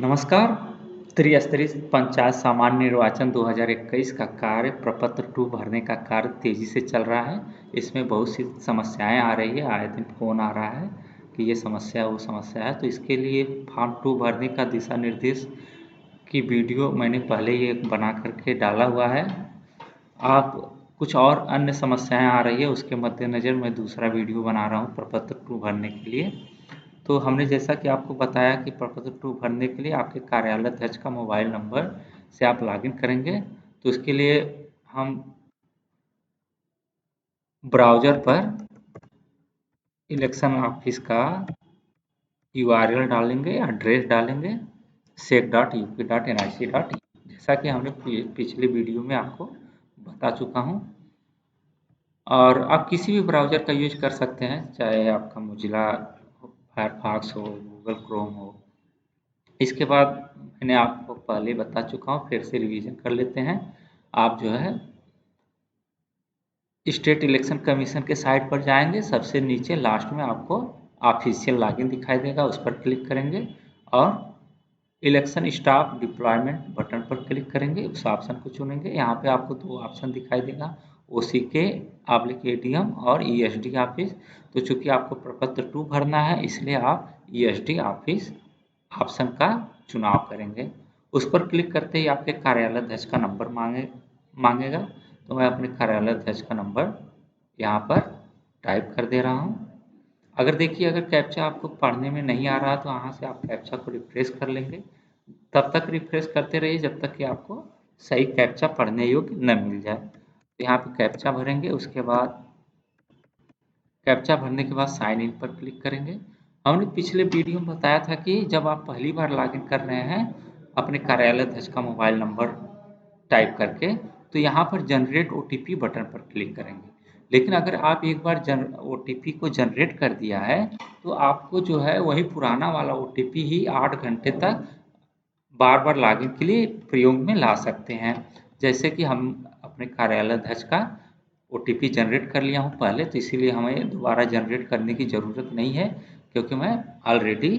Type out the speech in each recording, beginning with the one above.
नमस्कार। त्रिस्तरीय पंचायत सामान्य निर्वाचन 2021 का कार्य प्रपत्र 2 भरने का कार्य तेजी से चल रहा है। इसमें बहुत सी समस्याएं आ रही है, आए दिन फ़ोन आ रहा है कि ये समस्या वो समस्या है। तो इसके लिए फॉर्म 2 भरने का दिशा निर्देश की वीडियो मैंने पहले ही एक बना करके डाला हुआ है। आप कुछ और अन्य समस्याएं आ रही है, उसके मद्देनज़र मैं दूसरा वीडियो बना रहा हूँ प्रपत्र 2 भरने के लिए। तो हमने जैसा कि आपको बताया कि प्रपत्र 2 भरने के लिए आपके कार्यालय अध्यक्ष का मोबाइल नंबर से आप लॉगिन करेंगे। तो इसके लिए हम ब्राउज़र पर इलेक्शन ऑफिस का URL डालेंगे, एड्रेस डालेंगे sec.up.nic.in, जैसा कि हमने पिछले वीडियो में आपको बता चुका हूँ। और आप किसी भी ब्राउज़र का यूज कर सकते हैं, चाहे आपका मोजिला फायरफॉक्स हो, गूगल क्रोम हो। इसके बाद मैंने आपको पहले बता चुका हूँ, फिर से रिवीजन कर लेते हैं। आप जो है स्टेट इलेक्शन कमीशन के साइट पर जाएंगे, सबसे नीचे लास्ट में आपको ऑफिशियल लॉगिन दिखाई देगा, उस पर क्लिक करेंगे और इलेक्शन स्टाफ डिप्लॉयमेंट बटन पर क्लिक करेंगे, उस ऑप्शन को चुनेंगे। यहाँ पे आपको दो ऑप्शन दिखाई देगा, OCK/ADM और ESD ऑफिस। तो चूंकि आपको प्रपत्र 2 भरना है, इसलिए आप ESD ऑफिस ऑप्शन का चुनाव करेंगे। उस पर क्लिक करते ही आपके कार्यालय अध्यक्ष का नंबर मांगेगा। तो मैं अपने कार्यालय अध्यक्ष का नंबर यहाँ पर टाइप कर दे रहा हूँ। अगर कैप्चा आपको पढ़ने में नहीं आ रहा तो यहाँ से आप कैप्चा को रिफ्रेश कर लेंगे। तब तक रिफ्रेश करते रहिए जब तक कि आपको सही कैप्चा पढ़ने योग्य न मिल जाए। तो यहाँ पे कैप्चा भरेंगे, उसके बाद कैप्चा भरने के बाद साइन इन पर क्लिक करेंगे। हमने पिछले वीडियो में बताया था कि जब आप पहली बार लॉगिन कर रहे हैं अपने कार्यालय अध्यक्ष का मोबाइल नंबर टाइप करके, तो यहाँ पर जनरेट OTP बटन पर क्लिक करेंगे। लेकिन अगर आप एक बार OTP को जनरेट कर दिया है तो आपको जो है वही पुराना वाला OTP ही 8 घंटे तक बार बार लॉगिन के लिए प्रयोग में ला सकते हैं। जैसे कि हम अपने कार्यालय अध्यक्ष का OTP जनरेट कर लिया हूँ पहले, तो इसीलिए हमें दोबारा जनरेट करने की ज़रूरत नहीं है, क्योंकि मैं ऑलरेडी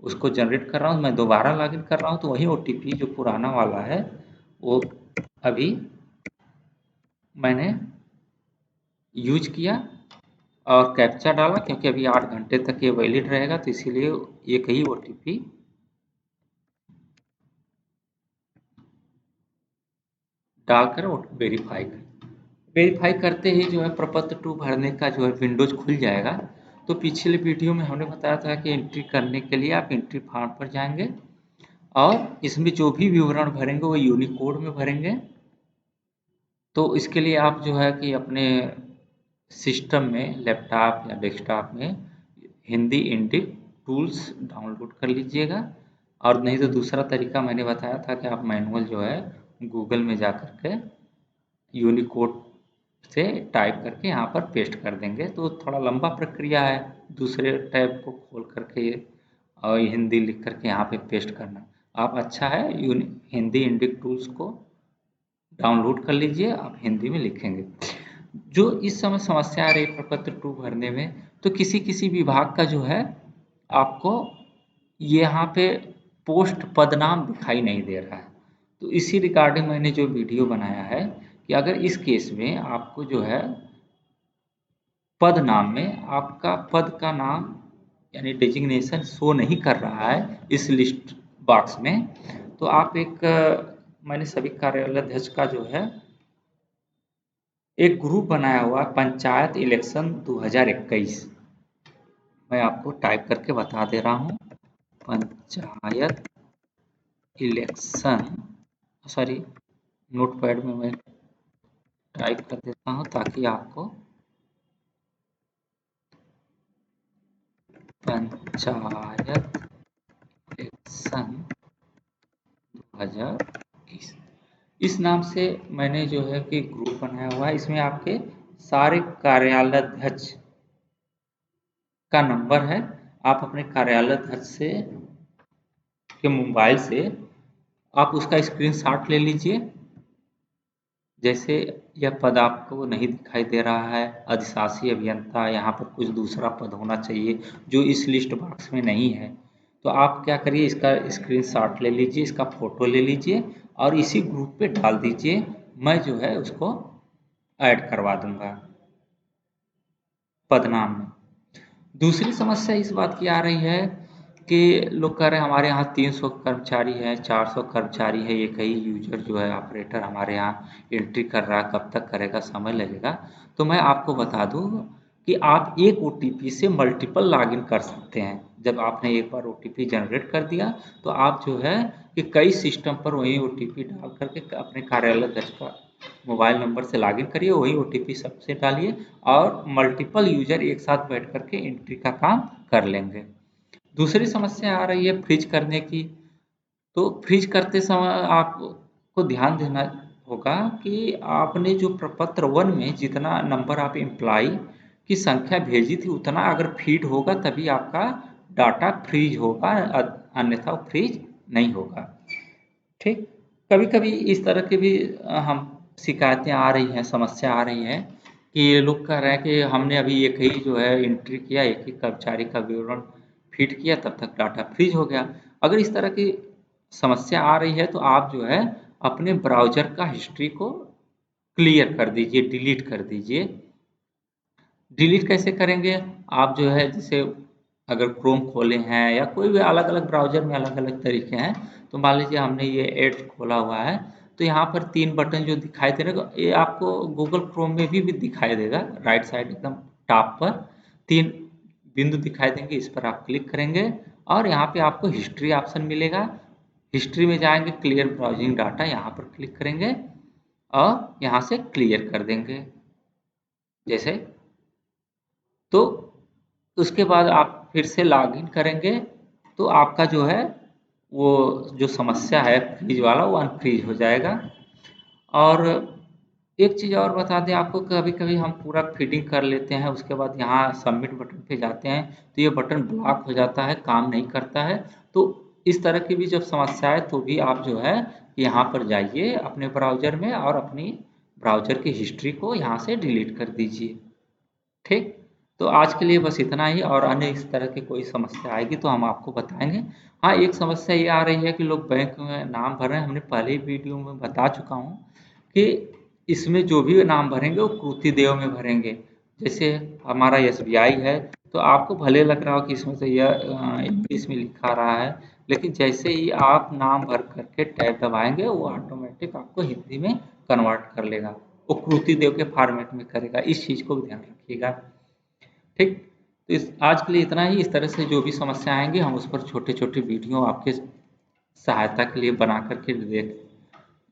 उसको जनरेट कर रहा हूँ। मैं दोबारा लॉगिन कर रहा हूँ तो वही OTP जो पुराना वाला है वो अभी मैंने यूज किया और कैप्चा डाला, क्योंकि अभी 8 घंटे तक ये वैलिड रहेगा, तो इसीलिए एक ही OTP डालकर वेरीफाई करते ही जो है प्रपत्र 2 भरने का जो है विंडोज खुल जाएगा। तो पिछले वीडियो में हमने बताया था कि एंट्री करने के लिए आप एंट्री फॉर्म पर जाएंगे और इसमें जो भी विवरण भरेंगे वो यूनिकोड में भरेंगे। तो इसके लिए आप जो है कि अपने सिस्टम में, लैपटॉप या डेस्कटॉप में हिंदी इंडिक टूल्स डाउनलोड कर लीजिएगा। और नहीं तो दूसरा तरीका मैंने बताया था कि आप मैनुअल जो है गूगल में जा कर के यूनिकोड से टाइप करके यहाँ पर पेस्ट कर देंगे। तो थोड़ा लंबा प्रक्रिया है, दूसरे टैब को खोल करके और हिंदी लिख करके यहाँ पे पेस्ट करना। आप अच्छा है हिंदी इंडिक टूल्स को डाउनलोड कर लीजिए, आप हिंदी में लिखेंगे। जो इस समय समस्या आ रही है प्रपत्र 2 भरने में, तो किसी किसी विभाग का जो है आपको यहाँ पे पोस्ट पदनाम दिखाई नहीं दे रहा है। तो इसी रिगार्डिंग मैंने जो वीडियो बनाया है कि अगर इस केस में आपको जो है पद नाम में आपका पद का नाम यानी डेजिग्नेशन शो नहीं कर रहा है इस लिस्ट बॉक्स में, तो आप मैंने सभी कार्यालय अध्यक्ष का जो है एक ग्रुप बनाया हुआ पंचायत इलेक्शन 2021। मैं आपको टाइप करके बता दे रहा हूँ, पंचायत इलेक्शन, सॉरी नोटपैड में मैं टाइप कर देता हूँ ताकि आपको पंचायत इलेक्शन 2021 इस नाम से मैंने जो है कि ग्रुप बनाया हुआ है। इसमें आपके सारे कार्यालय अध्यक्ष का नंबर है। आप अपने कार्यालय अध्यक्ष से के मोबाइल से आप उसका स्क्रीनशॉट ले लीजिए। जैसे यह पद आपको नहीं दिखाई दे रहा है, अधिशासी अभियंता, यहाँ पर कुछ दूसरा पद होना चाहिए जो इस लिस्ट बॉक्स में नहीं है। तो आप क्या करिए, इसका स्क्रीनशॉट ले लीजिए, इसका फोटो ले लीजिए और इसी ग्रुप पे डाल दीजिए। मैं जो है उसको ऐड करवा दूंगा पदनाम में। दूसरी समस्या इस बात की आ रही है कि लोग कह रहे हैं हमारे यहाँ 300 कर्मचारी हैं, 400 कर्मचारी है, एक ही यूजर जो है ऑपरेटर हमारे यहाँ एंट्री कर रहा है, कब तक करेगा, समय लगेगा। तो मैं आपको बता दूं कि आप एक ओटीपी से मल्टीपल लॉगिन कर सकते हैं। जब आपने एक बार ओटीपी जनरेट कर दिया तो आप जो है कि कई सिस्टम पर वही ओटीपी डाल करके अपने कार्यालय दर्ज का मोबाइल नंबर से लॉगिन करिए, वही ओटीपी सबसे डालिए और मल्टीपल यूजर एक साथ बैठ करके एंट्री का काम कर लेंगे। दूसरी समस्या आ रही है फ्रीज करने की। तो फ्रीज करते समय आपको ध्यान देना होगा कि आपने जो प्रपत्र 1 में जितना नंबर आप एम्प्लॉय की संख्या भेजी थी उतना अगर फीड होगा तभी आपका डाटा फ्रीज होगा, अन्यथा फ्रीज नहीं होगा। ठीक। कभी कभी इस तरह की भी हम शिकायतें आ रही हैं, समस्या आ रही है कि ये लोग कह रहे हैं कि हमने अभी एक ही जो है एंट्री किया, एक ही कर्मचारी का विवरण फीड किया, तब तक डाटा फ्रीज हो गया। अगर इस तरह की समस्या आ रही है तो आप जो है अपने ब्राउजर का हिस्ट्री को क्लियर कर दीजिए, डिलीट कर दीजिए। डिलीट कैसे करेंगे? आप जो है जैसे अगर क्रोम खोले हैं या कोई भी अलग अलग ब्राउजर में अलग अलग तरीके हैं, तो मान लीजिए हमने ये एड्स खोला हुआ है, तो यहाँ पर 3 बटन जो दिखाई दे रहे हैं ये आपको गूगल क्रोम में भी दिखाई देगा। राइट साइड एकदम टॉप पर 3 बिंदु दिखाई देंगे, इस पर आप क्लिक करेंगे और यहाँ पे आपको हिस्ट्री ऑप्शन मिलेगा। हिस्ट्री में जाएंगे, क्लियर ब्राउजिंग डाटा यहाँ पर क्लिक करेंगे और यहाँ से क्लियर कर देंगे जैसे। तो उसके बाद आप फिर से लॉगिन करेंगे तो आपका जो है वो जो समस्या है फ्रीज वाला वो अनफ्रीज हो जाएगा। और एक चीज़ और बता दें आपको, कभी कभी हम पूरा फीडिंग कर लेते हैं, उसके बाद यहाँ सबमिट बटन पे जाते हैं तो ये बटन ब्लॉक हो जाता है, काम नहीं करता है। तो इस तरह की भी जब समस्या है तो भी आप जो है यहाँ पर जाइए अपने ब्राउज़र में और अपनी ब्राउज़र की हिस्ट्री को यहाँ से डिलीट कर दीजिए। ठीक। तो आज के लिए बस इतना ही, और अन्य इस तरह की कोई समस्या आएगी तो हम आपको बताएंगे। हाँ, एक समस्या ये आ रही है कि लोग बैंक में नाम भर रहे हैं, हमने पहले ही वीडियो में बता चुका हूँ कि इसमें जो भी नाम भरेंगे वो कृति देव में भरेंगे। जैसे हमारा एसबीआई है तो आपको भले लग रहा हो कि इसमें तो यह इंग्लिश में लिखा रहा है, लेकिन जैसे ही आप नाम भर करके टैब दबाएंगे वो ऑटोमेटिक आपको हिंदी में कन्वर्ट कर लेगा, वो कृति देव के फॉर्मेट में करेगा। इस चीज़ को ध्यान रखिएगा। ठीक। तो इस आज के लिए इतना ही। इस तरह से जो भी समस्या आएंगी हम उस पर छोटे छोटे वीडियो आपके सहायता के लिए बना करके देख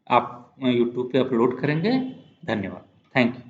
आप यूट्यूब पे अपलोड करेंगे। धन्यवाद। Thank you.